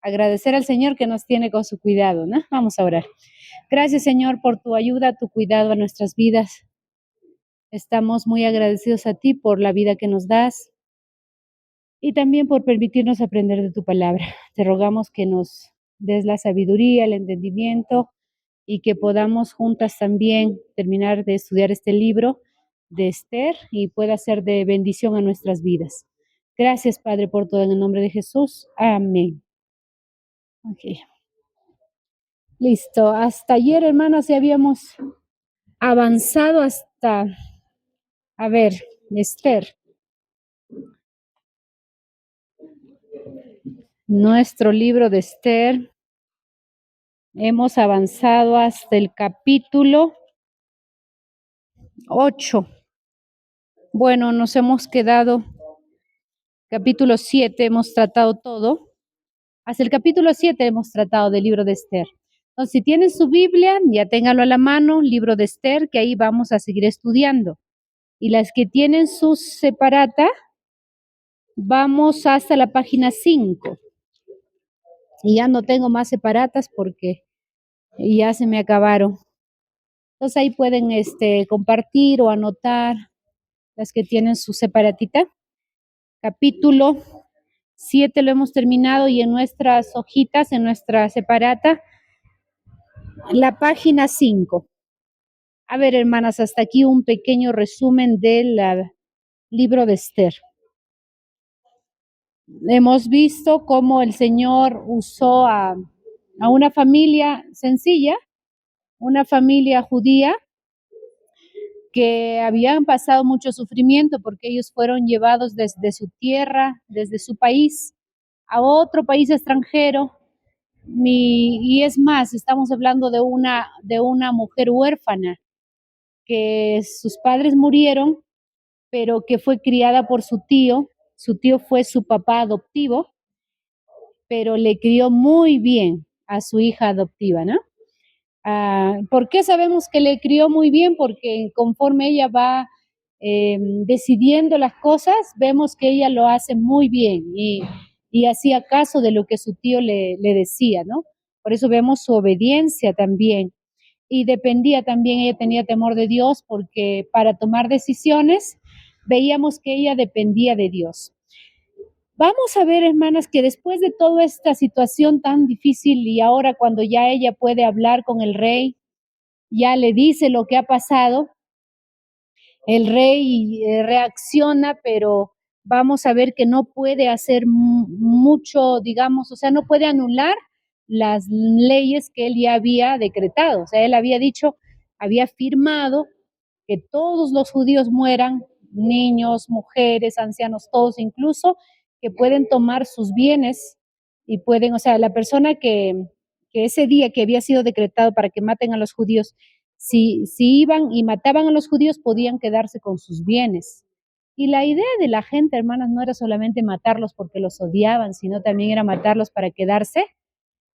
agradecer al Señor que nos tiene con su cuidado, ¿no? Vamos a orar. Gracias, Señor, por tu ayuda, tu cuidado a nuestras vidas. Estamos muy agradecidos a ti por la vida que nos das y también por permitirnos aprender de tu palabra. Te rogamos que nos des la sabiduría, el entendimiento y que podamos juntas también terminar de estudiar este libro de Esther y pueda ser de bendición a nuestras vidas. Gracias, Padre, por todo en el nombre de Jesús. Amén. Ok. Listo. Hasta ayer, hermanos, ya habíamos avanzado hasta, a ver, Esther. Nuestro libro de Esther. Hemos avanzado hasta el capítulo 8. Bueno, nos hemos quedado, capítulo 7, hemos tratado todo. Hasta el capítulo 7 hemos tratado del libro de Esther. Entonces, si tienen su Biblia, ya ténganlo a la mano, libro de Esther, que ahí vamos a seguir estudiando. Y las que tienen su separata, vamos hasta la página 5. Y ya no tengo más separatas porque ya se me acabaron. Entonces ahí pueden compartir o anotar las que tienen su separatita. Capítulo 7 lo hemos terminado y en nuestras hojitas, en nuestra separata, la página 5. A ver, hermanas, hasta aquí un pequeño resumen del libro de Esther. Hemos visto cómo el Señor usó a una familia sencilla, una familia judía, que habían pasado mucho sufrimiento porque ellos fueron llevados desde su tierra, desde su país, a otro país extranjero. Y es más, estamos hablando de una mujer huérfana que sus padres murieron, pero que fue criada por su tío. Su tío fue su papá adoptivo, pero le crió muy bien a su hija adoptiva, ¿no? ¿Por qué sabemos que le crió muy bien? Porque conforme ella va decidiendo las cosas, vemos que ella lo hace muy bien y hacía caso de lo que su tío le decía, ¿no? Por eso vemos su obediencia también. Y dependía también, ella tenía temor de Dios porque para tomar decisiones veíamos que ella dependía de Dios. Vamos a ver, hermanas, que después de toda esta situación tan difícil y ahora cuando ya ella puede hablar con el rey, ya le dice lo que ha pasado, el rey reacciona, pero vamos a ver que no puede hacer mucho, digamos, o sea, no puede anular las leyes que él ya había decretado. O sea, él había dicho, había firmado que todos los judíos mueran, niños, mujeres, ancianos, todos, incluso que pueden tomar sus bienes y pueden, o sea, la persona que ese día que había sido decretado para que maten a los judíos, si iban y mataban a los judíos, podían quedarse con sus bienes. Y la idea de la gente, hermanas, no era solamente matarlos porque los odiaban, sino también era matarlos para quedarse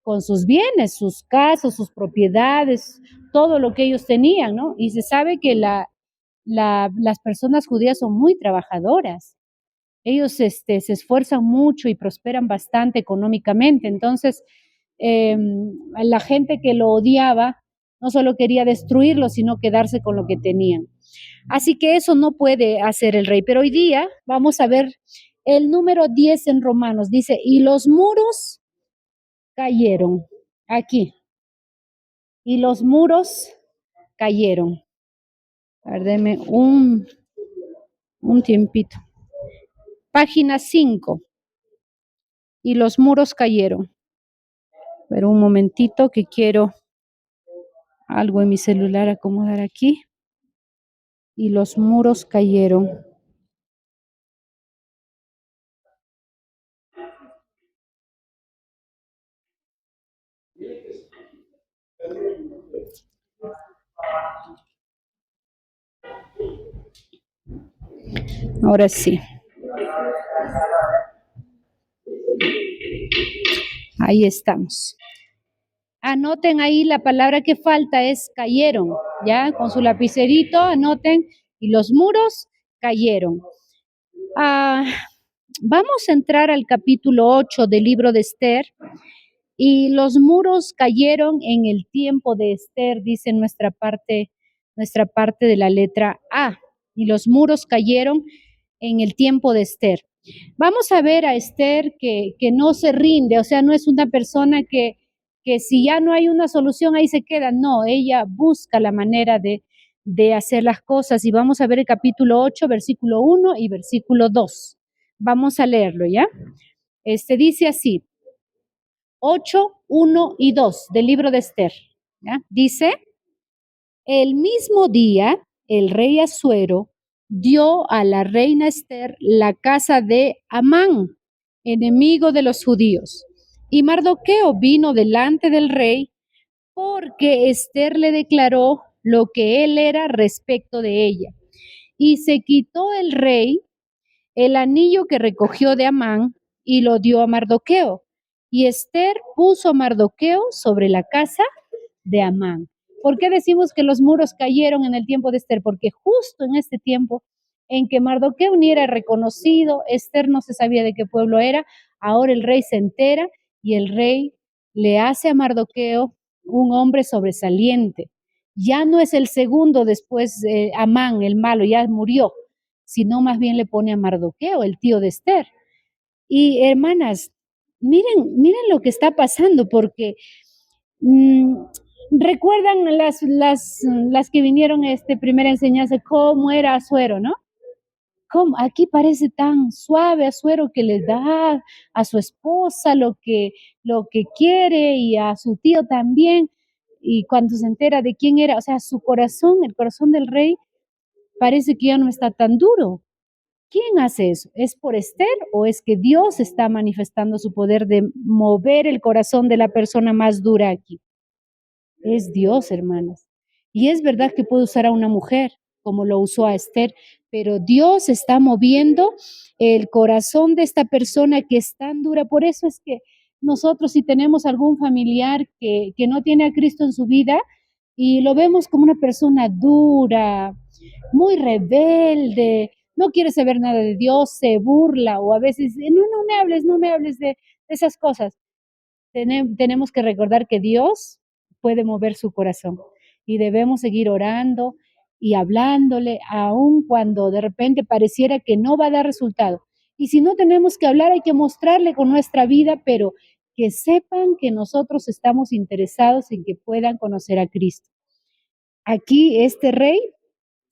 con sus bienes, sus casas, sus propiedades, todo lo que ellos tenían, ¿no? Y se sabe que las personas judías son muy trabajadoras. Ellos se esfuerzan mucho y prosperan bastante económicamente. Entonces, la gente que lo odiaba no solo quería destruirlo, sino quedarse con lo que tenían. Así que eso no puede hacer el rey. Pero hoy día vamos a ver el número 10 en Romanos. Dice, y los muros cayeron. Aquí. Y los muros cayeron. A ver, deme un tiempito. Página 5. Y los muros cayeron. Pero un momentito que quiero algo en mi celular acomodar aquí. Y los muros cayeron. Ahora sí. Ahí estamos. Anoten ahí la palabra que falta es cayeron, ¿ya? Con su lapicerito anoten y los muros cayeron. Vamos a entrar al capítulo 8 del libro de Esther Y los muros cayeron en el tiempo de Esther, dice nuestra parte de la letra A. Y los muros cayeron en el tiempo de Esther. Vamos a ver a Esther que no se rinde, o sea, no es una persona que si ya no hay una solución ahí se queda, no, ella busca la manera de hacer las cosas. Y vamos a ver el capítulo 8, versículo 1 y versículo 2. Vamos a leerlo, ¿ya? Dice así, 8, 1 y 2 del libro de Esther, ¿ya? Dice, el mismo día, el rey Asuero dio a la reina Esther la casa de Amán, enemigo de los judíos. Y Mardoqueo vino delante del rey porque Esther le declaró lo que él era respecto de ella. Y se quitó el rey el anillo que recogió de Amán y lo dio a Mardoqueo. Y Esther puso a Mardoqueo sobre la casa de Amán. ¿Por qué decimos que los muros cayeron en el tiempo de Esther? Porque justo en este tiempo en que Mardoqueo ni era reconocido, Esther no se sabía de qué pueblo era, ahora el rey se entera y el rey le hace a Mardoqueo un hombre sobresaliente. Ya no es el segundo después, Amán, el malo, ya murió, sino más bien le pone a Mardoqueo, el tío de Esther. Y hermanas, miren lo que está pasando, porque recuerdan las que vinieron a primera enseñanza, cómo era Asuero, ¿no? Cómo, aquí parece tan suave Asuero que le da a su esposa lo que quiere y a su tío también. Y cuando se entera de quién era, o sea, su corazón, el corazón del rey, parece que ya no está tan duro. ¿Quién hace eso? ¿Es por Esther o es que Dios está manifestando su poder de mover el corazón de la persona más dura aquí? Es Dios, hermanos. Y es verdad que puede usar a una mujer como lo usó a Esther, pero Dios está moviendo el corazón de esta persona que es tan dura. Por eso es que nosotros, si tenemos algún familiar que no tiene a Cristo en su vida y lo vemos como una persona dura, muy rebelde, no quiere saber nada de Dios, se burla o a veces, no me hables de esas cosas. Tenemos que recordar que Dios puede mover su corazón y debemos seguir orando y hablándole, aun cuando de repente pareciera que no va a dar resultado. Y si no tenemos que hablar, hay que mostrarle con nuestra vida, pero que sepan que nosotros estamos interesados en que puedan conocer a Cristo. Aquí este rey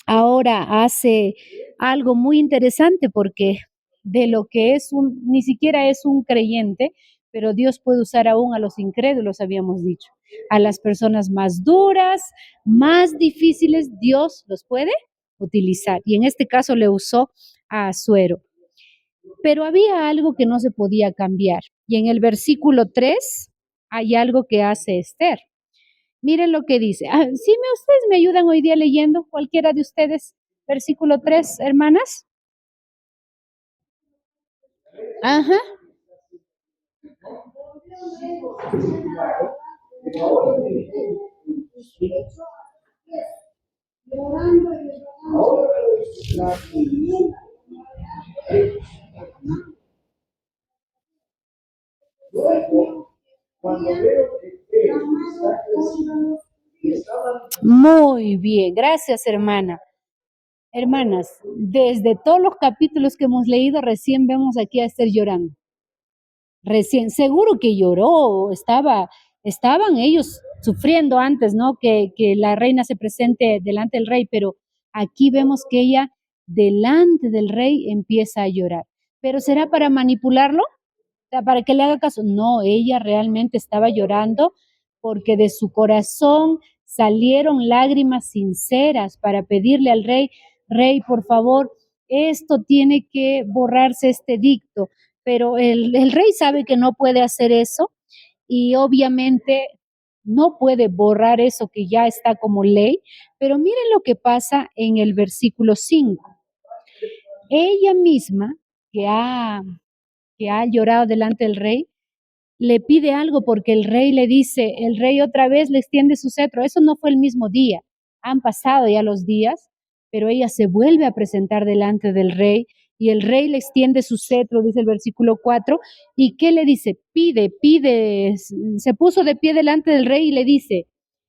ahora hace algo muy interesante porque de lo que es ni siquiera es un creyente, pero Dios puede usar aún a los incrédulos, habíamos dicho. A las personas más duras, más difíciles, Dios los puede utilizar. Y en este caso le usó a Asuero. Pero había algo que no se podía cambiar. Y en el versículo 3 hay algo que hace Esther. Miren lo que dice. Si ustedes me ayudan hoy día leyendo, cualquiera de ustedes, versículo 3, hermanas. Ajá. Muy bien, gracias, hermana. Hermanas, desde todos los capítulos que hemos leído, recién vemos aquí a Esther llorando. Recién, seguro que lloró, estaban ellos sufriendo antes, ¿no? Que la reina se presente delante del rey, pero aquí vemos que ella delante del rey empieza a llorar. ¿Pero será para manipularlo? ¿Para que le haga caso? No, ella realmente estaba llorando porque de su corazón salieron lágrimas sinceras para pedirle al rey, rey, por favor, esto tiene que borrarse, este edicto. Pero el rey sabe que no puede hacer eso y obviamente no puede borrar eso que ya está como ley. Pero miren lo que pasa en el versículo 5. Ella misma, que ha llorado delante del rey, le pide algo porque el rey le dice, el rey otra vez le extiende su cetro. Eso no fue el mismo día, han pasado ya los días, pero ella se vuelve a presentar delante del rey y el rey le extiende su cetro, dice el versículo 4, y ¿qué le dice? Pide, se puso de pie delante del rey y le dice,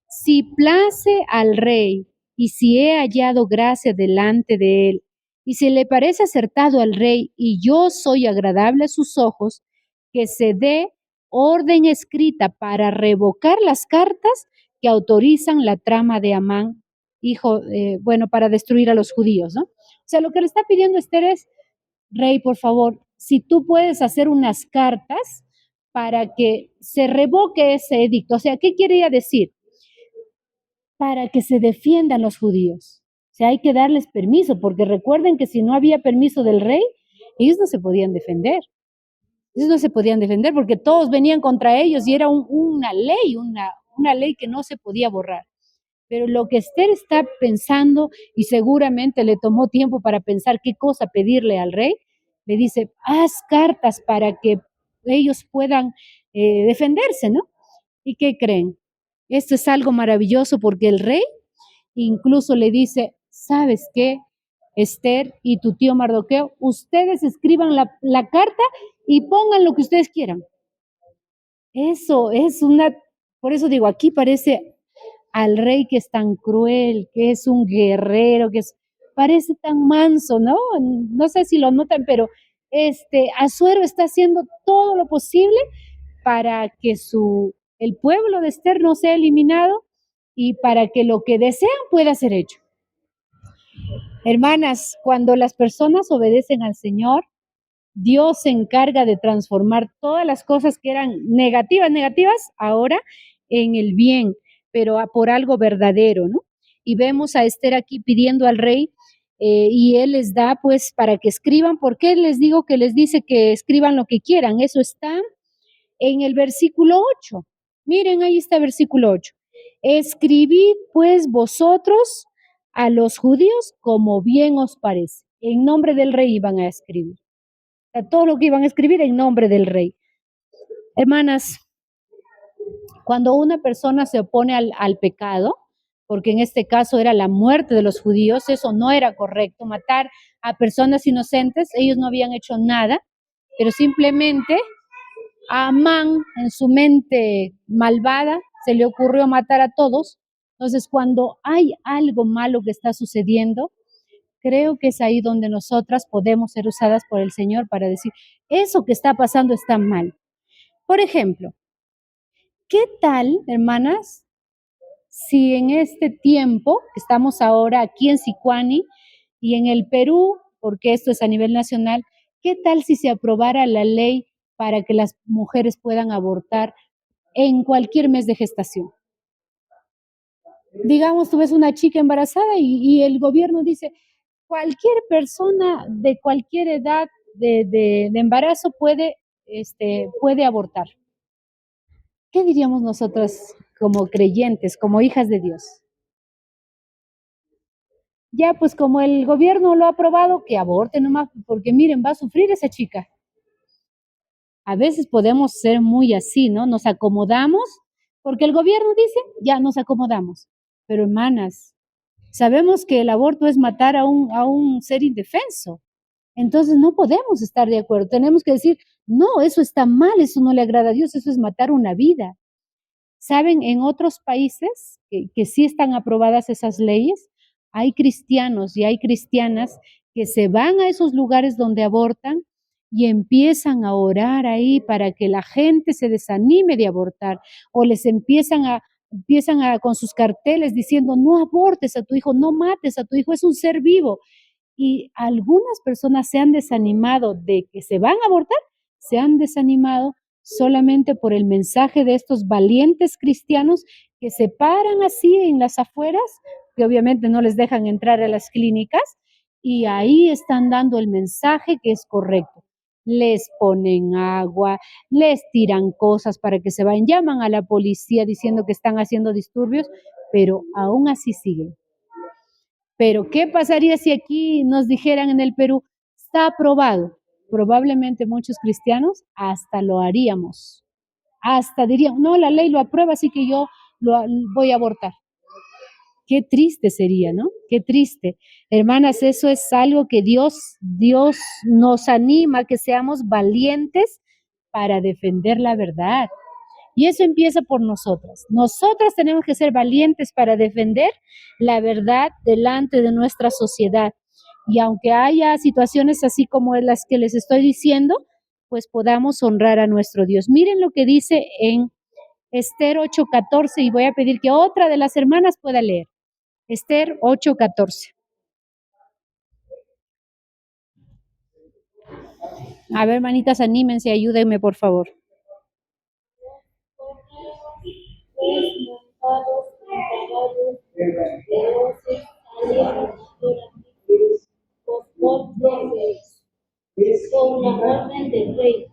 si place al rey y si he hallado gracia delante de él, y si le parece acertado al rey y yo soy agradable a sus ojos, que se dé orden escrita para revocar las cartas que autorizan la trama de Amán, para destruir a los judíos, ¿no? O sea, lo que le está pidiendo Esther es, rey, por favor, si tú puedes hacer unas cartas para que se revoque ese edicto. O sea, ¿qué quería decir? Para que se defiendan los judíos. O sea, hay que darles permiso, porque recuerden que si no había permiso del rey, ellos no se podían defender. Ellos no se podían defender porque todos venían contra ellos y era una ley que no se podía borrar. Pero lo que Esther está pensando, y seguramente le tomó tiempo para pensar qué cosa pedirle al rey, le dice, haz cartas para que ellos puedan defenderse, ¿no? ¿Y qué creen? Esto es algo maravilloso porque el rey incluso le dice, ¿sabes qué? Esther y tu tío Mardoqueo, ustedes escriban la carta y pongan lo que ustedes quieran. Eso es por eso digo, aquí parece al rey que es tan cruel, que es un guerrero, parece tan manso, ¿no? No sé si lo notan, pero Asuero está haciendo todo lo posible para que el pueblo de Esther no sea eliminado y para que lo que desean pueda ser hecho. Hermanas, cuando las personas obedecen al Señor, Dios se encarga de transformar todas las cosas que eran negativas, ahora en el bien, pero por algo verdadero, ¿no? Y vemos a Esther aquí pidiendo al rey y él les da pues para que escriban. ¿Por qué les digo que les dice que escriban lo que quieran? Eso está en el versículo 8. Miren, ahí está el versículo 8. Escribid pues vosotros a los judíos como bien os parece. En nombre del rey iban a escribir. Todo lo que iban a escribir en nombre del rey. Hermanas, cuando una persona se opone al pecado, porque en este caso era la muerte de los judíos, eso no era correcto, matar a personas inocentes, ellos no habían hecho nada, pero simplemente a Amán, en su mente malvada, se le ocurrió matar a todos. Entonces, cuando hay algo malo que está sucediendo, creo que es ahí donde nosotras podemos ser usadas por el Señor para decir, eso que está pasando está mal. Por ejemplo, ¿qué tal, hermanas, si en este tiempo, estamos ahora aquí en Sicuani y en el Perú, porque esto es a nivel nacional, qué tal si se aprobara la ley para que las mujeres puedan abortar en cualquier mes de gestación? Digamos, tú ves una chica embarazada y el gobierno dice, cualquier persona de cualquier edad de embarazo puede abortar. ¿Qué diríamos nosotras como creyentes, como hijas de Dios? Ya, pues como el gobierno lo ha aprobado, que aborte nomás, porque miren, va a sufrir esa chica. A veces podemos ser muy así, ¿no? Nos acomodamos, porque el gobierno dice, ya nos acomodamos. Pero hermanas, sabemos que el aborto es matar a un ser indefenso. Entonces no podemos estar de acuerdo. Tenemos que decir, no, eso está mal, eso no le agrada a Dios, eso es matar una vida. ¿Saben? En otros países que sí están aprobadas esas leyes, hay cristianos y hay cristianas que se van a esos lugares donde abortan y empiezan a orar ahí para que la gente se desanime de abortar o les empiezan a con sus carteles diciendo no abortes a tu hijo, no mates a tu hijo, es un ser vivo. Y algunas personas se han desanimado de que se van a abortar, se han desanimado solamente por el mensaje de estos valientes cristianos que se paran así en las afueras, que obviamente no les dejan entrar a las clínicas, y ahí están dando el mensaje que es correcto. Les ponen agua, les tiran cosas para que se vayan, llaman a la policía diciendo que están haciendo disturbios, pero aún así siguen. Pero, ¿qué pasaría si aquí nos dijeran en el Perú, está aprobado? Probablemente muchos cristianos hasta lo haríamos. Hasta dirían, no, la ley lo aprueba, así que yo voy a abortar. Qué triste sería, ¿no? Qué triste. Hermanas, eso es algo que Dios nos anima, que seamos valientes para defender la verdad. Y eso empieza por nosotras. Nosotras tenemos que ser valientes para defender la verdad delante de nuestra sociedad. Y aunque haya situaciones así como las que les estoy diciendo, pues podamos honrar a nuestro Dios. Miren lo que dice en Esther 8:14 y voy a pedir que otra de las hermanas pueda leer. Esther 8:14. A ver, manitas, anímense, ayúdenme, por favor. Con la orden del rey,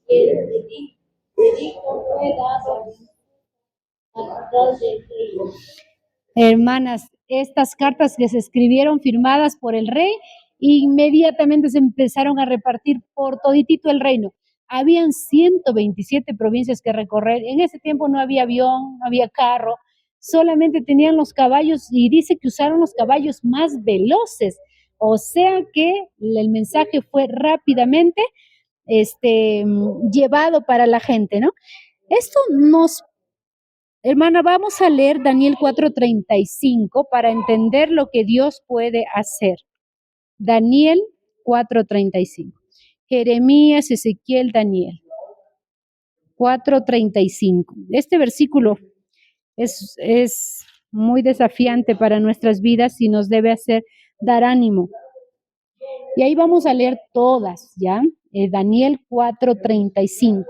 el edicto fue dado al del rey. Hermanas, estas cartas que se escribieron firmadas por el rey, inmediatamente se empezaron a repartir por toditito el reino. Habían 127 provincias que recorrer. En ese tiempo no había avión, no había carro, solamente tenían los caballos y dice que usaron los caballos más veloces. O sea que el mensaje fue rápidamente llevado para la gente, ¿no? Esto nos... Hermana, vamos a leer Daniel 4:35 para entender lo que Dios puede hacer. Daniel 4:35. Jeremías, Ezequiel, Daniel. 4:35. Este versículo es muy desafiante para nuestras vidas y nos debe hacer dar ánimo. Y ahí vamos a leer todas, ¿ya? Daniel 4:35.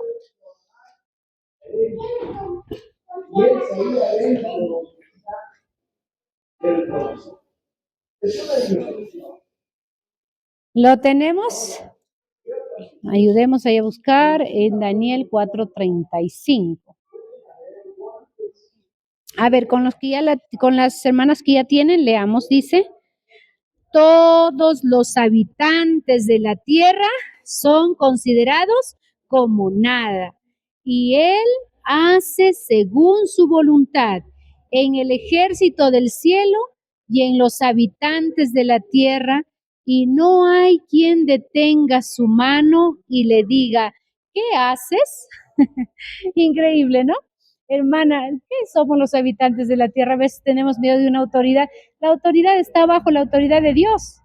¿Lo tenemos? Ayudemos ahí a buscar en Daniel 4:35. A ver, con las hermanas que ya tienen, leamos, dice: todos los habitantes de la tierra son considerados como nada, y él hace según su voluntad en el ejército del cielo y en los habitantes de la tierra, y no hay quien detenga su mano y le diga, ¿qué haces? Increíble, ¿no? Hermana, ¿qué somos los habitantes de la tierra? A veces tenemos miedo de una autoridad. La autoridad está bajo la autoridad de Dios.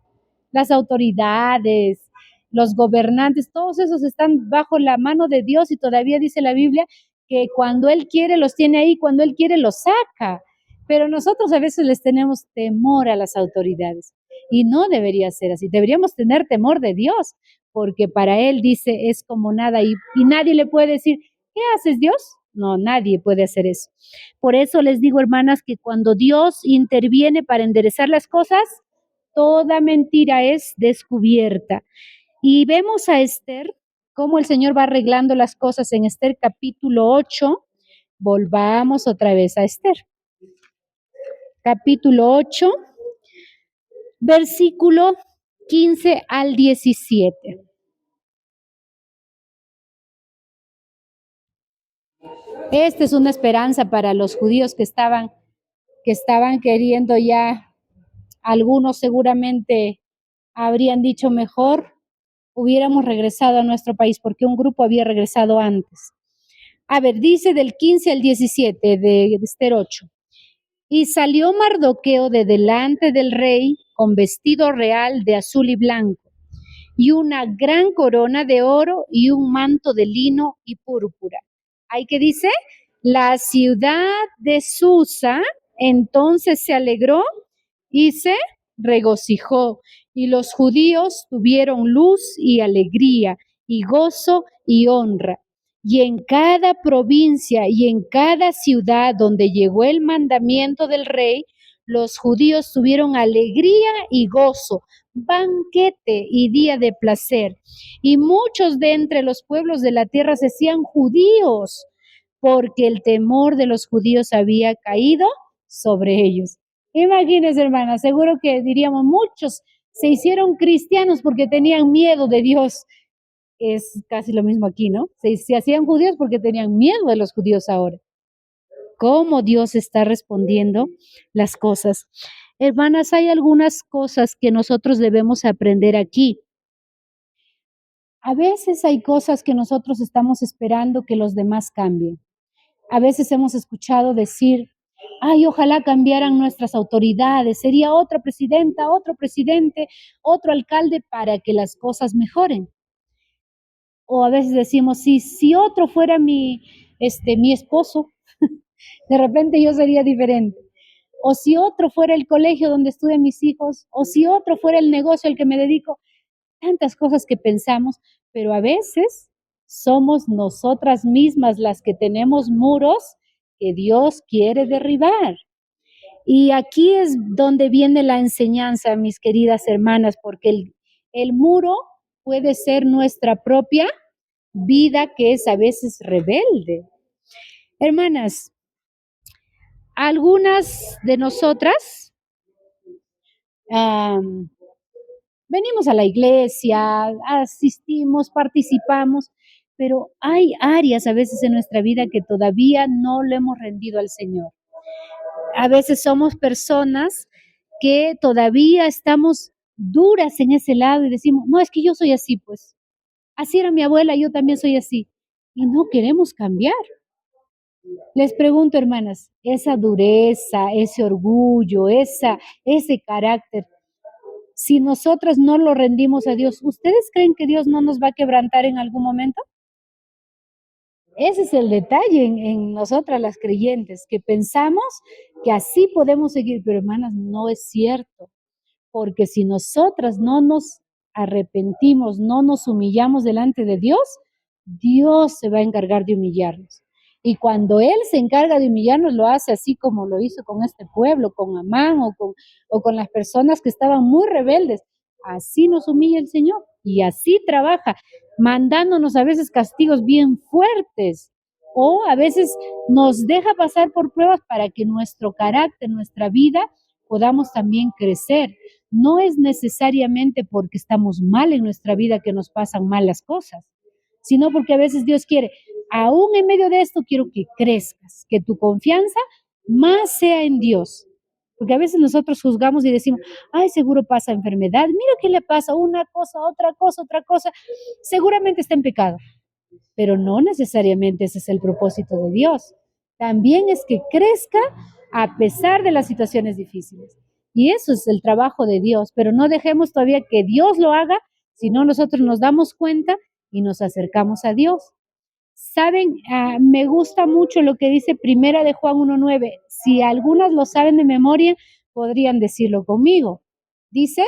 Las autoridades, los gobernantes, todos esos están bajo la mano de Dios y todavía dice la Biblia que cuando Él quiere los tiene ahí, cuando Él quiere los saca. Pero nosotros a veces les tenemos temor a las autoridades y no debería ser así. Deberíamos tener temor de Dios porque para Él dice es como nada y nadie le puede decir, ¿qué haces, Dios? No, nadie puede hacer eso. Por eso les digo, hermanas, que cuando Dios interviene para enderezar las cosas, toda mentira es descubierta. Y vemos a Esther, cómo el Señor va arreglando las cosas en Esther capítulo 8. Volvamos otra vez a Esther. Capítulo 8, versículo 15 al 17. Esta es una esperanza para los judíos que estaban queriendo ya, algunos seguramente habrían dicho mejor, hubiéramos regresado a nuestro país porque un grupo había regresado antes. A ver, dice del 15 al 17 de Esther 8. Y salió Mardoqueo de delante del rey con vestido real de azul y blanco, y una gran corona de oro y un manto de lino y púrpura. ¿Ahí qué dice? La ciudad de Susa entonces se alegró y se regocijó, y los judíos tuvieron luz y alegría, y gozo y honra. Y en cada provincia y en cada ciudad donde llegó el mandamiento del rey, los judíos tuvieron alegría y gozo, banquete y día de placer. Y muchos de entre los pueblos de la tierra se hacían judíos, porque el temor de los judíos había caído sobre ellos. Imagínense, hermanas, seguro que diríamos muchos se hicieron cristianos porque tenían miedo de Dios. Es casi lo mismo aquí, ¿no? Se hacían judíos porque tenían miedo de los judíos ahora. ¿Cómo Dios está respondiendo las cosas? Hermanas, hay algunas cosas que nosotros debemos aprender aquí. A veces hay cosas que nosotros estamos esperando que los demás cambien. A veces hemos escuchado decir, ay, ojalá cambiaran nuestras autoridades, sería otra presidenta, otro presidente, otro alcalde para que las cosas mejoren. O a veces decimos, si otro fuera mi esposo, de repente yo sería diferente. O si otro fuera el colegio donde estudian mis hijos, o si otro fuera el negocio al que me dedico, tantas cosas que pensamos, pero a veces somos nosotras mismas las que tenemos muros que Dios quiere derribar. Y aquí es donde viene la enseñanza, mis queridas hermanas, porque el muro puede ser nuestra propia vida, que es a veces rebelde. Hermanas, algunas de nosotras venimos a la iglesia, asistimos, participamos, pero hay áreas a veces en nuestra vida que todavía no le hemos rendido al Señor. A veces somos personas que todavía estamos duras en ese lado y decimos, no, es que yo soy así, pues. Así era mi abuela, yo también soy así. Y no queremos cambiar. Les pregunto, hermanas, esa dureza, ese orgullo, ese carácter, si nosotras no lo rendimos a Dios, ¿ustedes creen que Dios no nos va a quebrantar en algún momento? Ese es el detalle en nosotras las creyentes, que pensamos que así podemos seguir, pero hermanas, no es cierto, porque si nosotras no nos arrepentimos, no nos humillamos delante de Dios, Dios se va a encargar de humillarnos. Y cuando Él se encarga de humillarnos, lo hace así como lo hizo con este pueblo, con Amán o con las personas que estaban muy rebeldes. Así nos humilla el Señor y así trabaja, mandándonos a veces castigos bien fuertes o a veces nos deja pasar por pruebas para que nuestro carácter, nuestra vida, podamos también crecer. No es necesariamente porque estamos mal en nuestra vida que nos pasan mal las cosas, sino porque a veces Dios quiere, aún en medio de esto, quiero que crezcas, que tu confianza más sea en Dios. Porque a veces nosotros juzgamos y decimos, ay, seguro pasa enfermedad, mira qué le pasa, una cosa, otra cosa, seguramente está en pecado. Pero no necesariamente ese es el propósito de Dios. También es que crezca a pesar de las situaciones difíciles. Y eso es el trabajo de Dios, pero no dejemos todavía que Dios lo haga, sino nosotros nos damos cuenta y nos acercamos a Dios. Saben, me gusta mucho lo que dice Primera de Juan 1:9. Si algunas lo saben de memoria, podrían decirlo conmigo. Dice,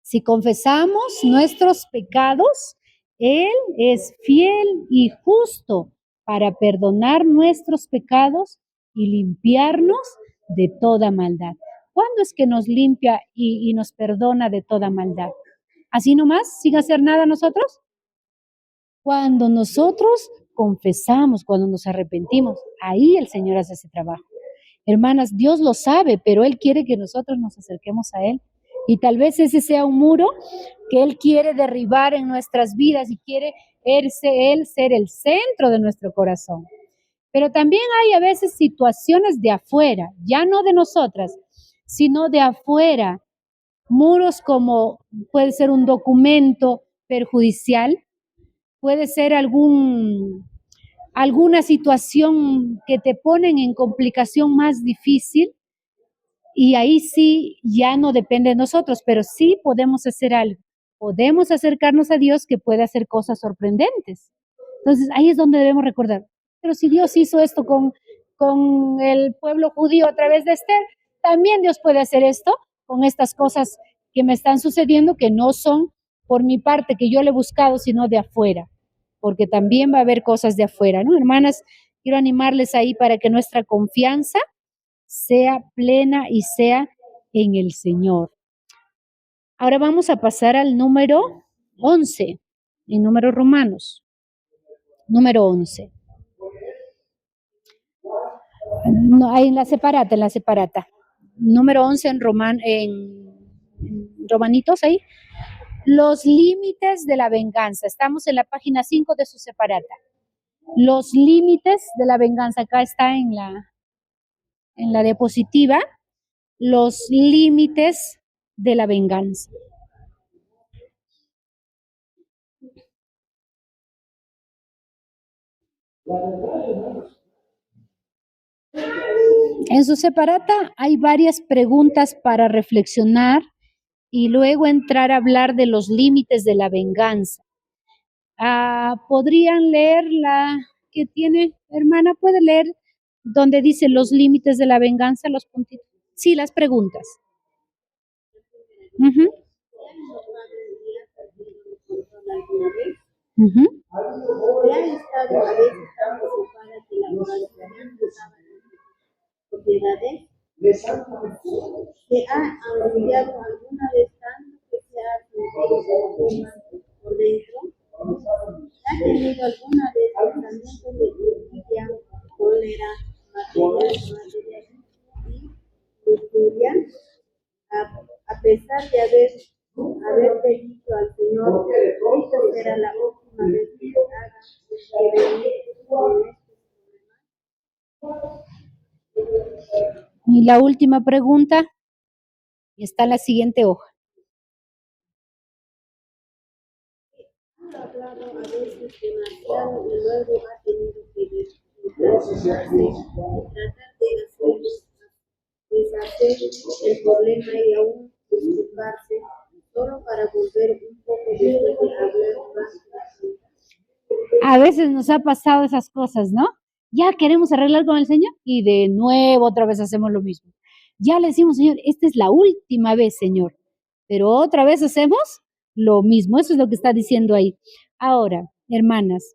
si confesamos nuestros pecados, Él es fiel y justo para perdonar nuestros pecados y limpiarnos de toda maldad. ¿Cuándo es que nos limpia y nos perdona de toda maldad? ¿Así nomás, sin hacer nada nosotros? Cuando nosotros confesamos, cuando nos arrepentimos, ahí el Señor hace ese trabajo. Hermanas, Dios lo sabe, pero Él quiere que nosotros nos acerquemos a Él. Y tal vez ese sea un muro que Él quiere derribar en nuestras vidas y quiere Él ser el centro de nuestro corazón. Pero también hay a veces situaciones de afuera, ya no de nosotras, sino de afuera. Muros como puede ser un documento perjudicial, puede ser alguna situación que te ponen en complicación más difícil y ahí sí ya no depende de nosotros, pero sí podemos hacer algo. Podemos acercarnos a Dios que puede hacer cosas sorprendentes. Entonces ahí es donde debemos recordar, pero si Dios hizo esto con el pueblo judío a través de Esther, también Dios puede hacer esto con estas cosas que me están sucediendo que no son por mi parte que yo le he buscado, sino de afuera, porque también va a haber cosas de afuera, ¿no? Hermanas, quiero animarles ahí para que nuestra confianza sea plena y sea en el Señor. Ahora vamos a pasar al número 11, en números romanos. Número 11. No, hay en la separata. Número 11 en Romanitos ahí. Los límites de la venganza. Estamos en la página 5 de su separata. Los límites de la venganza. Acá está en la diapositiva. los límites de la venganza. En su separata hay varias preguntas para reflexionar y luego entrar a hablar de los límites de la venganza. ¿Podrían leer la que tiene, hermana? ¿Puede leer donde dice los límites de la venganza, los puntitos? Sí, las preguntas. Uh-huh. Uh-huh. ¿Te han estado a veces tan preocupada que la oración propiedades? ¿Te ha angustiado alguna vez tanto que se ha sentido por dentro? ¿Has tenido alguna vez pensamientos de envidia, cólera, material y lujuria? A pesar de haberte dicho al Señor, esta será la última vez que haga que venir con estos. Y la última pregunta está en la siguiente hoja. Ha hablado a veces demasiado y luego ha tenido que deshacer el problema y aún disculparse solo para volver un poco después de hablar más. A veces nos ha pasado esas cosas, ¿no? Ya queremos arreglar con el Señor y de nuevo otra vez hacemos lo mismo. Ya le decimos, Señor, esta es la última vez, Señor. Pero otra vez hacemos lo mismo. Eso es lo que está diciendo ahí. Ahora, hermanas,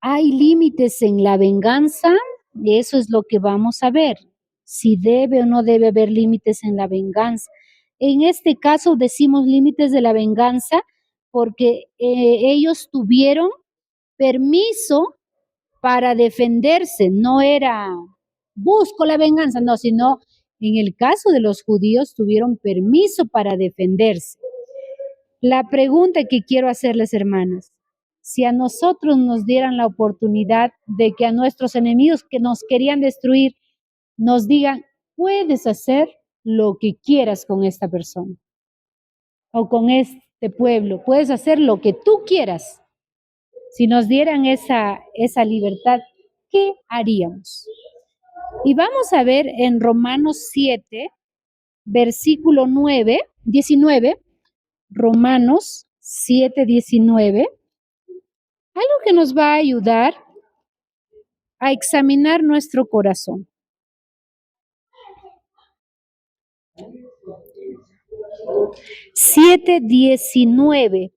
¿hay límites en la venganza? Eso es lo que vamos a ver. Si debe o no debe haber límites en la venganza. En este caso decimos límites de la venganza porque ellos tuvieron permiso para defenderse, no era busco la venganza, no, sino en el caso de los judíos tuvieron permiso para defenderse. La pregunta que quiero hacerles, hermanas, si a nosotros nos dieran la oportunidad de que a nuestros enemigos que nos querían destruir nos digan, puedes hacer lo que quieras con esta persona o con este pueblo, puedes hacer lo que tú quieras. Si nos dieran esa libertad, ¿qué haríamos? Y vamos a ver en Romanos 7, versículo 19, Romanos 7, 19, algo que nos va a ayudar a examinar nuestro corazón. 7:19.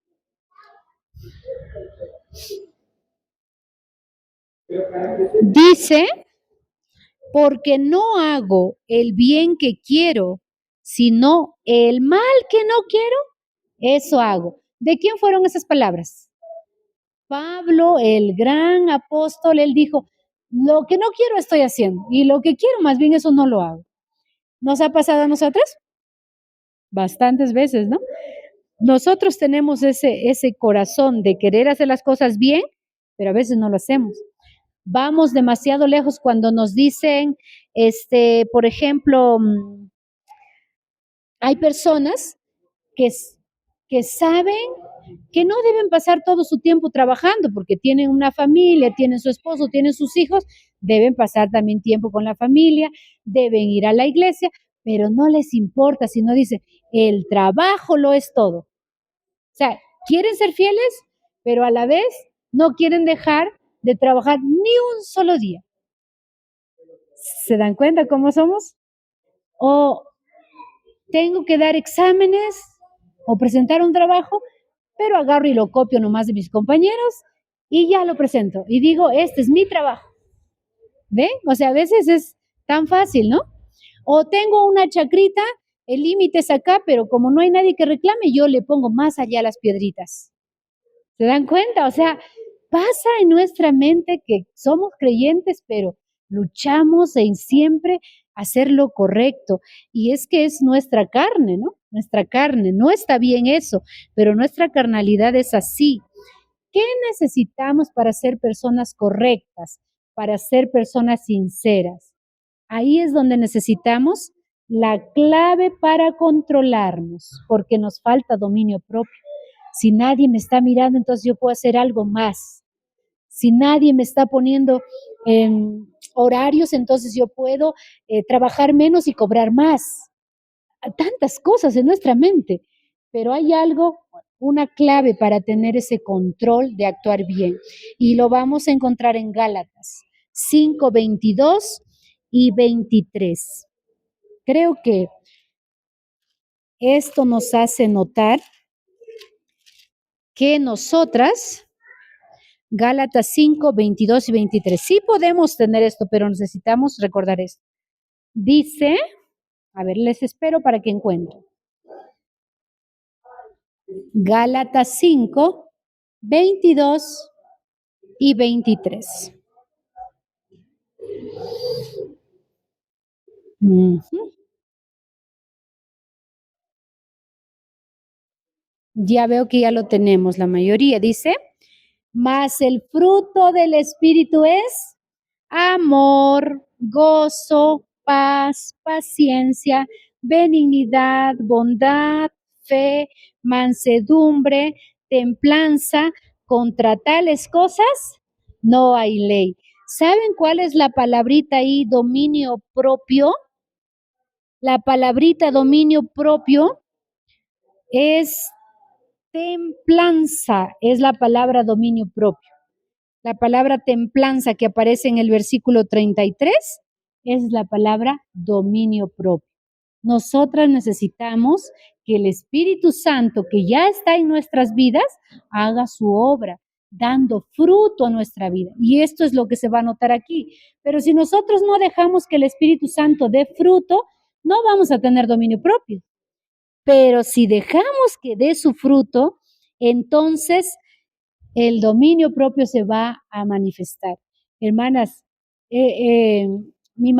Dice, porque no hago el bien que quiero, sino el mal que no quiero, eso hago. ¿De quién fueron esas palabras? Pablo, el gran apóstol, él dijo, lo que no quiero estoy haciendo y lo que quiero más bien eso no lo hago. ¿Nos ha pasado a nosotros? Bastantes veces, ¿no? Nosotros tenemos ese corazón de querer hacer las cosas bien, pero a veces no lo hacemos. Vamos demasiado lejos cuando nos dicen, por ejemplo, hay personas que saben que no deben pasar todo su tiempo trabajando porque tienen una familia, tienen su esposo, tienen sus hijos, deben pasar también tiempo con la familia, deben ir a la iglesia, pero no les importa, sino dice, el trabajo lo es todo. O sea, quieren ser fieles, pero a la vez no quieren dejar de trabajar ni un solo día. ¿Se dan cuenta cómo somos? O tengo que dar exámenes o presentar un trabajo, pero agarro y lo copio nomás de mis compañeros y ya lo presento. Y digo, este es mi trabajo. ¿Ven? O sea, a veces es tan fácil, ¿no? O tengo una chacrita, el límite es acá, pero como no hay nadie que reclame, yo le pongo más allá las piedritas. ¿Se dan cuenta? O sea, pasa en nuestra mente que somos creyentes, pero luchamos en siempre hacer lo correcto. Y es que es nuestra carne, ¿no? Nuestra carne. No está bien eso, pero nuestra carnalidad es así. ¿Qué necesitamos para ser personas correctas, para ser personas sinceras? Ahí es donde necesitamos La clave para controlarnos, porque nos falta dominio propio. Si nadie me está mirando, entonces yo puedo hacer algo más. Si nadie me está poniendo horarios, entonces yo puedo trabajar menos y cobrar más. Tantas cosas en nuestra mente, pero hay algo, una clave para tener ese control de actuar bien. Y lo vamos a encontrar en Gálatas 5, 22 y 23. Creo que esto nos hace notar que nosotras, Gálatas 5, 22 y 23, sí podemos tener esto, pero necesitamos recordar esto. Dice, a ver, les espero para que encuentren. Gálatas 5, 22 y 23. Ya veo que ya lo tenemos, la mayoría. Dice, mas el fruto del Espíritu es amor, gozo, paz, paciencia, benignidad, bondad, fe, mansedumbre, templanza. Contra tales cosas no hay ley. ¿Saben cuál es la palabrita ahí, dominio propio? La palabrita dominio propio es templanza, es la palabra dominio propio. La palabra templanza que aparece en el versículo 33 es la palabra dominio propio. Nosotras necesitamos que el Espíritu Santo, que ya está en nuestras vidas, haga su obra, dando fruto a nuestra vida. Y esto es lo que se va a notar aquí. Pero si nosotros no dejamos que el Espíritu Santo dé fruto, no vamos a tener dominio propio. Pero si dejamos que dé su fruto, entonces el dominio propio se va a manifestar. Hermanas, mi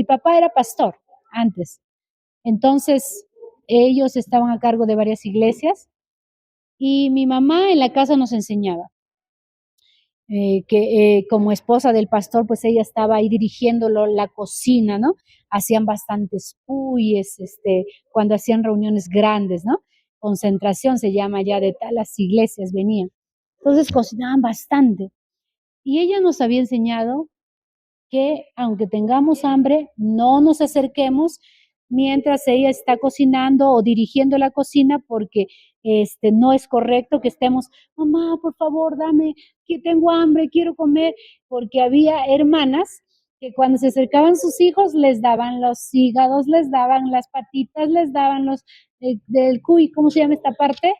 papá era pastor antes. Entonces, ellos estaban a cargo de varias iglesias y mi mamá en la casa nos enseñaba que como esposa del pastor, pues ella estaba ahí dirigiéndolo la cocina, ¿no? Hacían bastantes puyes, cuando hacían reuniones grandes, ¿no? Concentración se llama ya de tal, las iglesias venían. Entonces cocinaban bastante. Y ella nos había enseñado que aunque tengamos hambre, no nos acerquemos mientras ella está cocinando o dirigiendo la cocina, porque no es correcto que estemos, mamá, por favor, dame, que tengo hambre, quiero comer, porque había hermanas que cuando se acercaban sus hijos les daban los hígados, les daban las patitas, les daban los del cuy, ¿cómo se llama esta parte?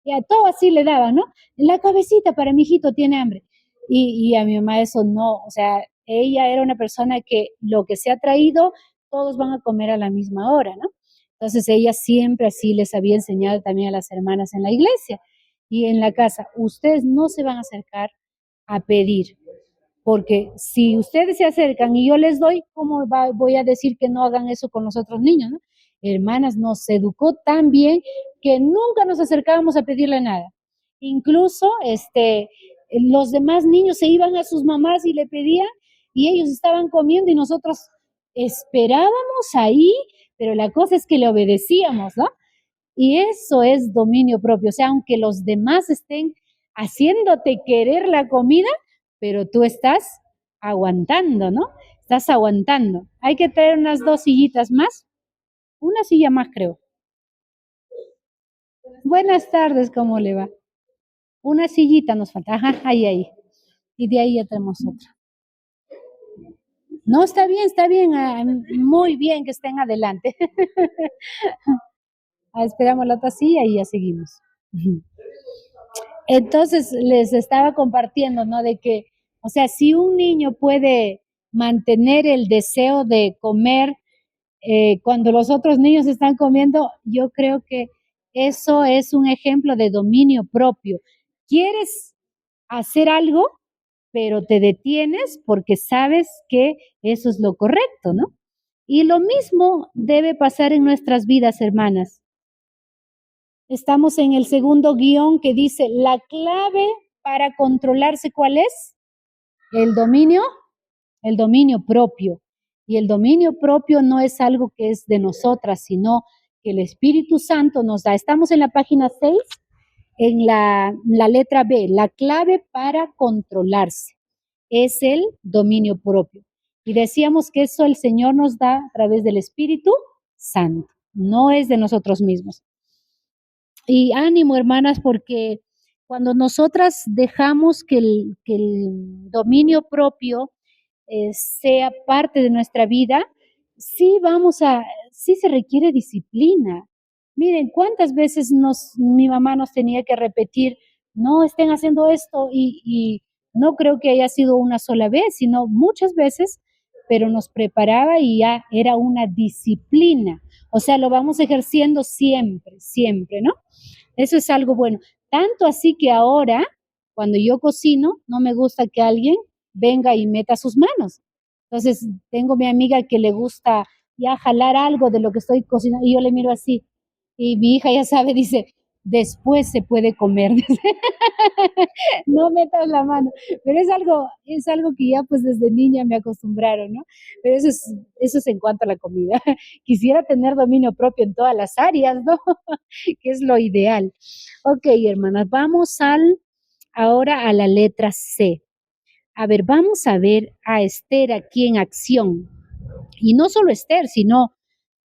Y a todo así le daban, ¿no? La cabecita para mi hijito tiene hambre. Y a mi mamá eso no, o sea, ella era una persona que lo que se ha traído, todos van a comer a la misma hora, ¿no? Entonces ella siempre así les había enseñado también a las hermanas en la iglesia y en la casa. Ustedes no se van a acercar a pedir, porque si ustedes se acercan y yo les doy, ¿cómo voy a decir que no hagan eso con los otros niños, no? Hermanas, nos educó tan bien que nunca nos acercábamos a pedirle nada. Incluso los demás niños se iban a sus mamás y le pedían y ellos estaban comiendo y nosotros esperábamos ahí, pero la cosa es que le obedecíamos, ¿no? Y eso es dominio propio, o sea, aunque los demás estén haciéndote querer la comida, pero tú estás aguantando, ¿no? Estás aguantando. Hay que traer unas 2 sillitas más, una silla más creo. Buenas tardes, ¿cómo le va? Una sillita nos falta, ajá, ahí. Y de ahí ya tenemos otra. No, está bien, muy bien que estén adelante. Esperamos la otra silla y ya seguimos. Entonces les estaba compartiendo, ¿no? De que, o sea, si un niño puede mantener el deseo de comer cuando los otros niños están comiendo, yo creo que eso es un ejemplo de dominio propio. Quieres hacer algo, pero te detienes porque sabes que eso es lo correcto, ¿no? Y lo mismo debe pasar en nuestras vidas, hermanas. Estamos en el segundo guión que dice, la clave para controlarse, ¿cuál es? El dominio propio. Y el dominio propio no es algo que es de nosotras, sino que el Espíritu Santo nos da. Estamos en la página 6, en la letra B, la clave para controlarse es el dominio propio. Y decíamos que eso el Señor nos da a través del Espíritu Santo, no es de nosotros mismos. Y ánimo, hermanas, porque cuando nosotras dejamos que el dominio propio sea parte de nuestra vida, sí se requiere disciplina. Miren, cuántas veces mi mamá nos tenía que repetir, no estén haciendo esto, y no creo que haya sido una sola vez, sino muchas veces, pero nos preparaba y ya era una disciplina. O sea, lo vamos ejerciendo siempre, siempre, ¿no? Eso es algo bueno. Tanto así que ahora, cuando yo cocino, no me gusta que alguien venga y meta sus manos. Entonces, tengo mi amiga que le gusta ya jalar algo de lo que estoy cocinando y yo le miro así. Y mi hija ya sabe, dice, después se puede comer. No metas la mano. Pero es algo que ya pues desde niña me acostumbraron, ¿no? Pero eso es en cuanto a la comida. Quisiera tener dominio propio en todas las áreas, ¿no? Que es lo ideal. Ok, hermanas, ahora a la letra C. A ver, vamos a ver a Esther aquí en acción. Y no solo Esther, sino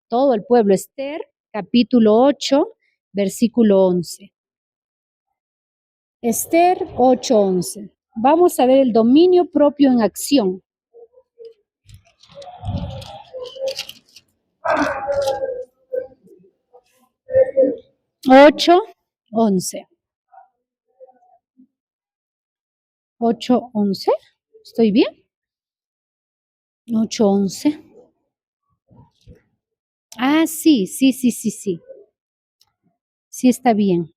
todo el pueblo. Esther, capítulo 8, versículo 11. Esther 8:11. Vamos a ver el dominio propio en acción. 8:11. 8:11. ¿Estoy bien? 8:11. Ah, sí. Sí está bien.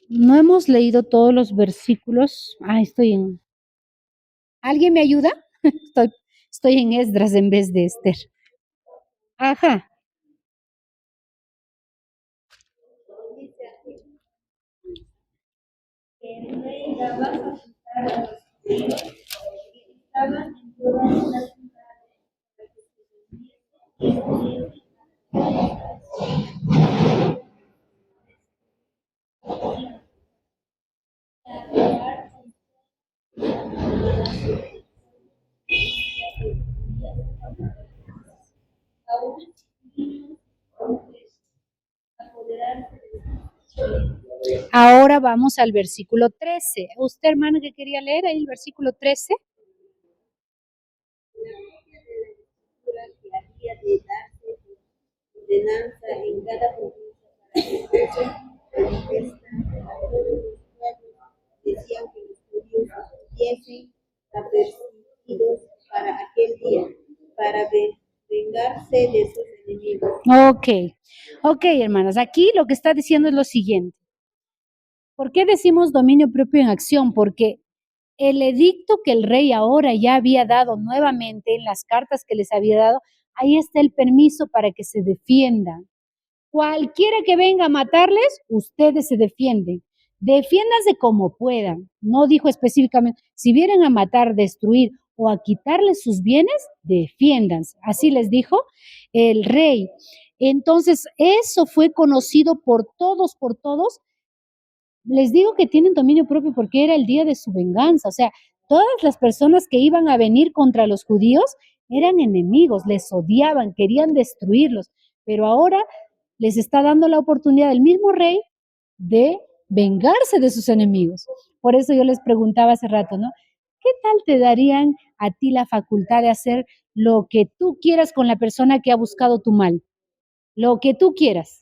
No hemos leído todos los versículos. Ah, estoy en... ¿Alguien me ayuda? Estoy en Esdras en vez de Esther. Ajá. El rey daba facultad a los judíos que estaban en todas las ciudades para que se vendiesen Ahora vamos al versículo 13. ¿Usted, hermano, que quería leer ahí el versículo 13? que había de darse ordenanza en cada provincia para que fuese manifiesta a todos los pueblos. Decían que los judíos estuviesen apercibidos para aquel día, para vengarse de sus enemigos. Ok, hermanas, aquí lo que está diciendo es lo siguiente. ¿Por qué decimos dominio propio en acción? Porque el edicto que el rey ahora ya había dado nuevamente en las cartas que les había dado, ahí está el permiso para que se defiendan. Cualquiera que venga a matarles, ustedes se defienden. Defiéndanse como puedan. No dijo específicamente, si vienen a matar, destruir o a quitarles sus bienes, defiéndanse. Así les dijo el rey. Entonces, eso fue conocido por todos. Les digo que tienen dominio propio porque era el día de su venganza. O sea, todas las personas que iban a venir contra los judíos eran enemigos, les odiaban, querían destruirlos. Pero ahora les está dando la oportunidad el mismo rey de vengarse de sus enemigos. Por eso yo les preguntaba hace rato, ¿no? ¿Qué tal te darían a ti la facultad de hacer lo que tú quieras con la persona que ha buscado tu mal? Lo que tú quieras.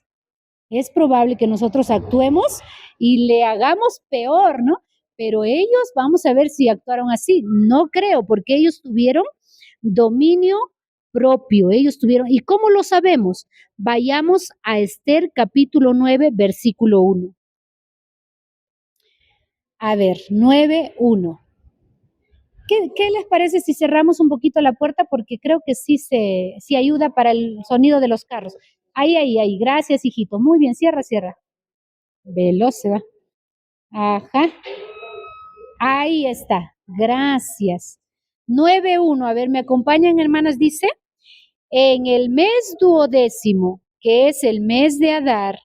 Es probable que nosotros actuemos y le hagamos peor, ¿no? Pero ellos, vamos a ver si actuaron así. No creo, porque ellos tuvieron dominio propio, ellos tuvieron. ¿Y cómo lo sabemos? Vayamos a Esther capítulo 9, versículo 1. A ver, 9:1. ¿Qué les parece si cerramos un poquito la puerta? Porque creo que sí ayuda para el sonido de los carros. Ahí. Gracias, hijito. Muy bien, cierra. Veloz se va. Ajá. Ahí está. Gracias. 9:1, a ver, ¿me acompañan, hermanas? Dice, en el mes duodécimo, que es el mes de Adar,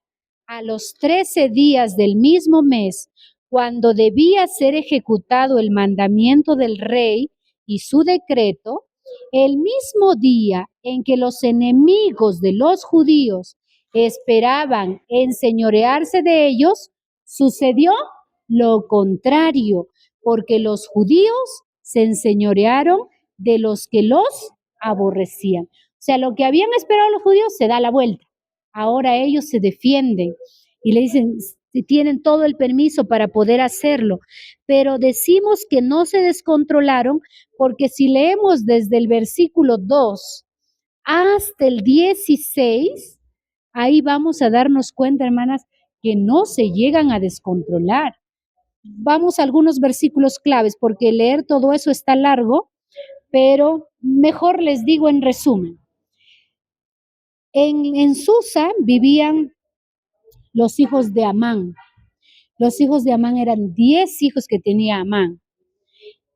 a los 13 días del mismo mes, cuando debía ser ejecutado el mandamiento del rey y su decreto, el mismo día en que los enemigos de los judíos esperaban enseñorearse de ellos, sucedió lo contrario, porque los judíos se enseñorearon de los que los aborrecían. O sea, lo que habían esperado los judíos se da la vuelta. Ahora ellos se defienden y le dicen, tienen todo el permiso para poder hacerlo, pero decimos que no se descontrolaron porque si leemos desde el versículo 2 hasta el 16, ahí vamos a darnos cuenta, hermanas, que no se llegan a descontrolar. Vamos a algunos versículos claves porque leer todo eso está largo, pero mejor les digo en resumen. En Susa vivían los hijos de Amán. Los hijos de Amán eran 10 hijos que tenía Amán.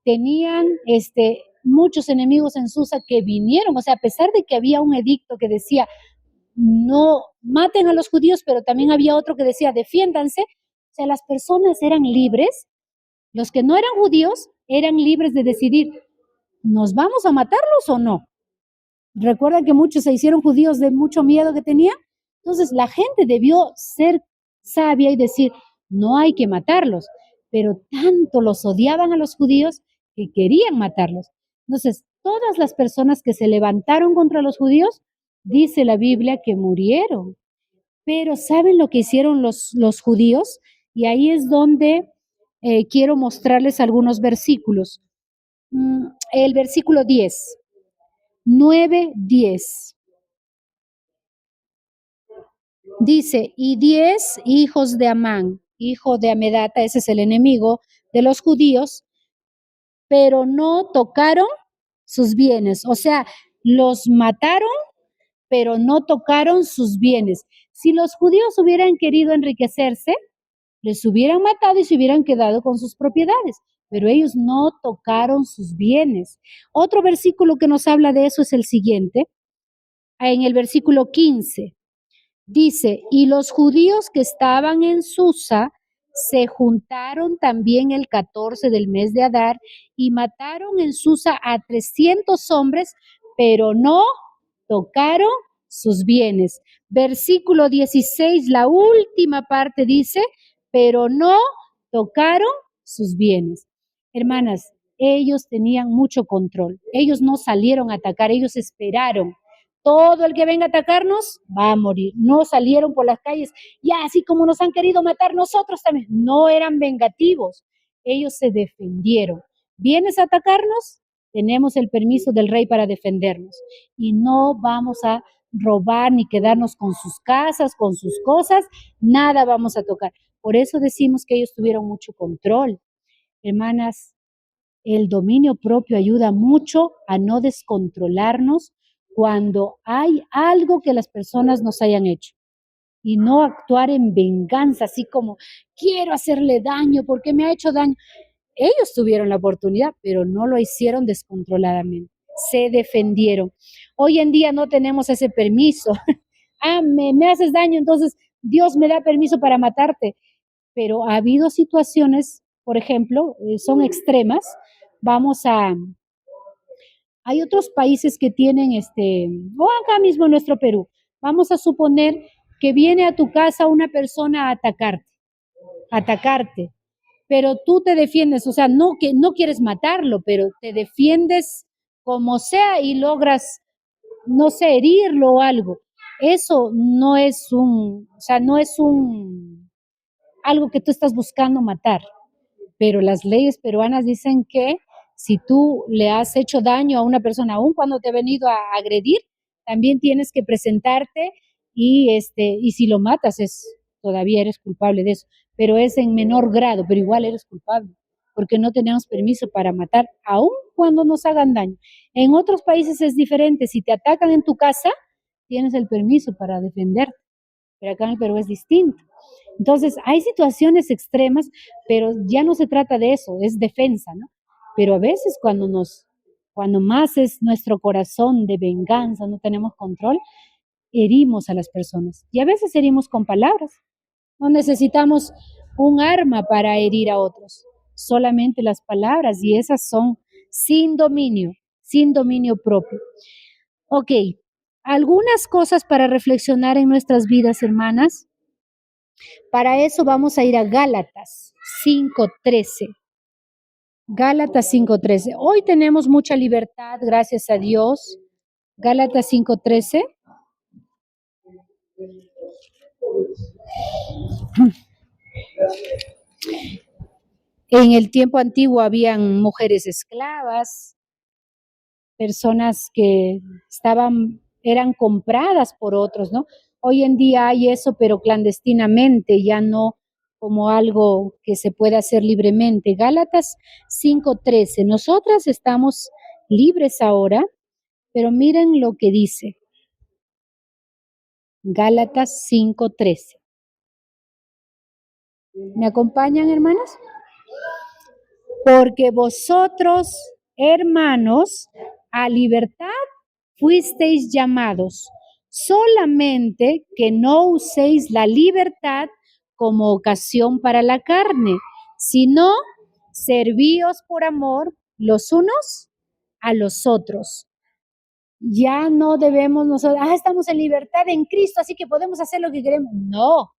Tenían muchos enemigos en Susa que vinieron, o sea, a pesar de que había un edicto que decía no maten a los judíos, pero también había otro que decía defiéndanse, o sea, las personas eran libres, los que no eran judíos eran libres de decidir, ¿nos vamos a matarlos o no? Recuerdan que muchos se hicieron judíos de mucho miedo que tenían. Entonces la gente debió ser sabia y decir, no hay que matarlos, pero tanto los odiaban a los judíos que querían matarlos. Entonces, todas las personas que se levantaron contra los judíos, dice la Biblia que murieron. Pero ¿saben lo que hicieron los judíos? Y ahí es donde quiero mostrarles algunos versículos. El versículo 10. 9:10. Dice, y 10 hijos de Amán, hijo de Amedata, ese es el enemigo de los judíos, pero no tocaron sus bienes. O sea, los mataron, pero no tocaron sus bienes. Si los judíos hubieran querido enriquecerse, les hubieran matado y se hubieran quedado con sus propiedades, pero ellos no tocaron sus bienes. Otro versículo que nos habla de eso es el siguiente, en el versículo 15. Dice, y los judíos que estaban en Susa se juntaron también el 14 del mes de Adar y mataron en Susa a 300 hombres, pero no tocaron sus bienes. Versículo 16, la última parte dice, pero no tocaron sus bienes. Hermanas, ellos tenían mucho control. Ellos no salieron a atacar, ellos esperaron. Todo el que venga a atacarnos va a morir. No salieron por las calles, ya así como nos han querido matar nosotros también. No eran vengativos. Ellos se defendieron. ¿Vienes a atacarnos? Tenemos el permiso del rey para defendernos. Y no vamos a robar ni quedarnos con sus casas, con sus cosas. Nada vamos a tocar. Por eso decimos que ellos tuvieron mucho control. Hermanas, el dominio propio ayuda mucho a no descontrolarnos cuando hay algo que las personas nos hayan hecho y no actuar en venganza, así como quiero hacerle daño porque me ha hecho daño. Ellos tuvieron la oportunidad, pero no lo hicieron descontroladamente, se defendieron. Hoy en día no tenemos ese permiso. Me haces daño, entonces Dios me da permiso para matarte. Pero ha habido situaciones, por ejemplo, son extremas. Hay otros países que tienen, o acá mismo en nuestro Perú, vamos a suponer que viene a tu casa una persona a atacarte, pero tú te defiendes, o sea, no que no quieres matarlo, pero te defiendes como sea y logras, no sé, herirlo o algo. Eso no es algo que tú estás buscando matar, pero las leyes peruanas dicen que si tú le has hecho daño a una persona, aun cuando te ha venido a agredir, también tienes que presentarte y si lo matas todavía eres culpable de eso, pero es en menor grado, pero igual eres culpable, porque no tenemos permiso para matar, aun cuando nos hagan daño. En otros países es diferente, si te atacan en tu casa, tienes el permiso para defenderte, pero acá en el Perú es distinto. Entonces, hay situaciones extremas, pero ya no se trata de eso, es defensa, ¿no? Pero a veces cuando más es nuestro corazón de venganza, no tenemos control, herimos a las personas. Y a veces herimos con palabras. No necesitamos un arma para herir a otros, solamente las palabras, y esas son sin dominio propio. Ok, algunas cosas para reflexionar en nuestras vidas, hermanas. Para eso vamos a ir a Gálatas 5:13. Gálatas 5:13. Hoy tenemos mucha libertad, gracias a Dios. Gálatas 5:13. En el tiempo antiguo habían mujeres esclavas, personas que eran compradas por otros, ¿no? Hoy en día hay eso, pero clandestinamente, ya no como algo que se puede hacer libremente. Gálatas 5:13. Nosotras estamos libres ahora, pero miren lo que dice. Gálatas 5:13. ¿Me acompañan, hermanas? Porque vosotros, hermanos, a libertad fuisteis llamados, solamente que no uséis la libertad como ocasión para la carne, sino servíos por amor los unos a los otros. Ya no debemos nosotros, estamos en libertad en Cristo, así que podemos hacer lo que queremos. No,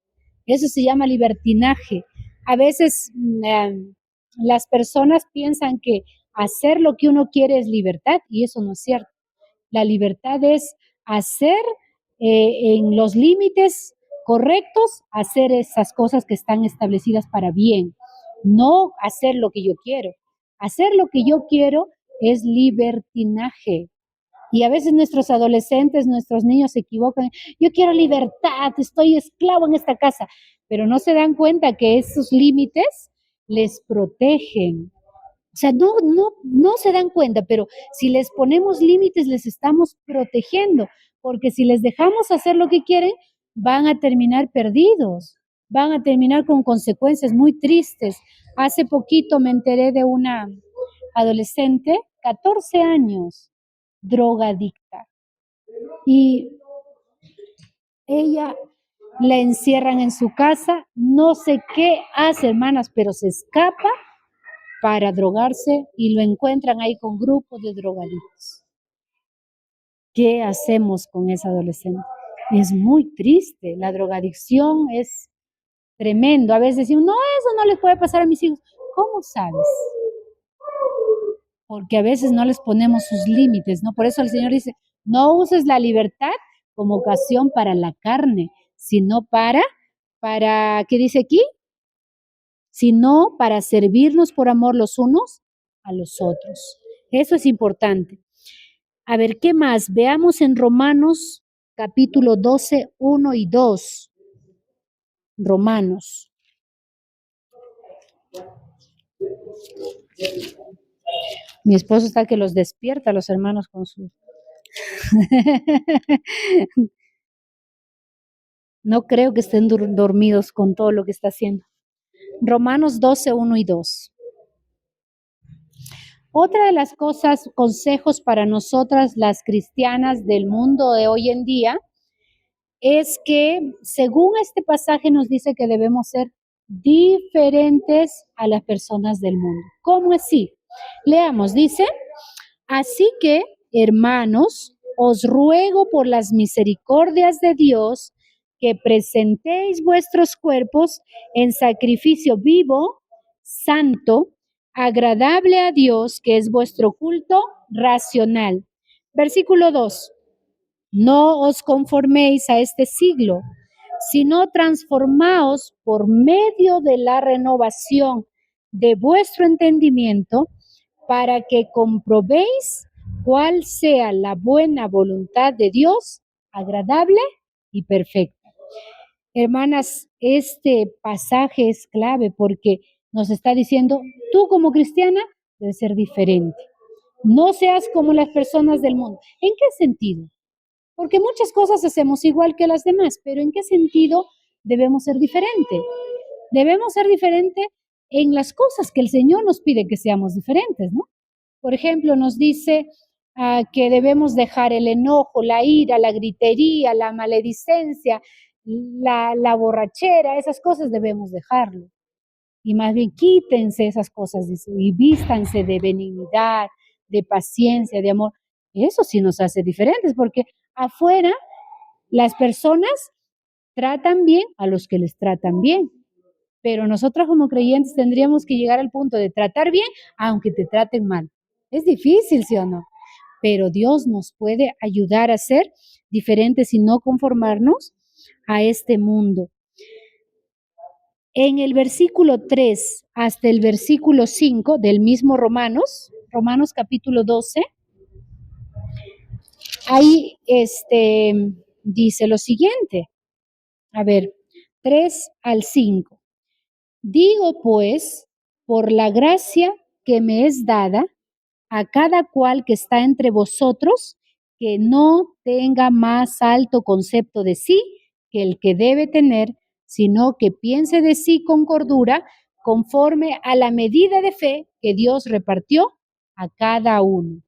eso se llama libertinaje. A veces las personas piensan que hacer lo que uno quiere es libertad, y eso no es cierto. La libertad es hacer en los límites correctos, hacer esas cosas que están establecidas para bien, no hacer lo que yo quiero. Hacer lo que yo quiero es libertinaje. Y a veces nuestros adolescentes, nuestros niños se equivocan. Yo quiero libertad, estoy esclavo en esta casa, pero no se dan cuenta que esos límites les protegen. O sea, no se dan cuenta, pero si les ponemos límites, les estamos protegiendo, porque si les dejamos hacer lo que quieren, van a terminar perdidos, van a terminar con consecuencias muy tristes. Hace poquito me enteré de una adolescente, 14 años, drogadicta, y ella la encierran en su casa, no sé qué hace, hermanas, pero se escapa para drogarse y lo encuentran ahí con grupos de drogadictos. ¿Qué hacemos con esa adolescente? Es muy triste, la drogadicción es tremendo. A veces decimos, no, eso no les puede pasar a mis hijos. ¿Cómo sabes? Porque a veces no les ponemos sus límites, ¿no? Por eso el Señor dice, no uses la libertad como ocasión para la carne, sino ¿qué dice aquí? Sino para servirnos por amor los unos a los otros. Eso es importante. A ver, ¿qué más? Veamos en Romanos capítulo 12, 1 y 2. Romanos. Mi esposo está que los despierta a los hermanos con su... No creo que estén dormidos con todo lo que está haciendo. Romanos 12, 1 y 2. Otra de las cosas, consejos para nosotras las cristianas del mundo de hoy en día, es que según este pasaje nos dice que debemos ser diferentes a las personas del mundo. ¿Cómo así? Leamos, dice, así que, hermanos, os ruego por las misericordias de Dios que presentéis vuestros cuerpos en sacrificio vivo, santo, agradable a Dios, que es vuestro culto racional. Versículo 2. No os conforméis a este siglo, sino transformaos por medio de la renovación de vuestro entendimiento, para que comprobéis cuál sea la buena voluntad de Dios, agradable y perfecta. Hermanas, este pasaje es clave porque nos está diciendo, tú como cristiana debes ser diferente. No seas como las personas del mundo. ¿En qué sentido? Porque muchas cosas hacemos igual que las demás, pero ¿en qué sentido debemos ser diferente? Debemos ser diferente en las cosas que el Señor nos pide que seamos diferentes, ¿no? Por ejemplo, nos dice que debemos dejar el enojo, la ira, la gritería, la maledicencia, la borrachera, esas cosas debemos dejarlo. Y más bien quítense esas cosas, dice, y vístanse de benignidad, de paciencia, de amor. Eso sí nos hace diferentes, porque afuera las personas tratan bien a los que les tratan bien. Pero nosotros como creyentes tendríamos que llegar al punto de tratar bien aunque te traten mal. Es difícil, ¿sí o no? Pero Dios nos puede ayudar a ser diferentes y no conformarnos a este mundo. En el versículo 3 hasta el versículo 5 del mismo Romanos capítulo 12, ahí dice lo siguiente. A ver, 3 al 5. Digo pues, por la gracia que me es dada, a cada cual que está entre vosotros, que no tenga más alto concepto de sí que el que debe tener, sino que piense de sí con cordura, conforme a la medida de fe que Dios repartió a cada uno.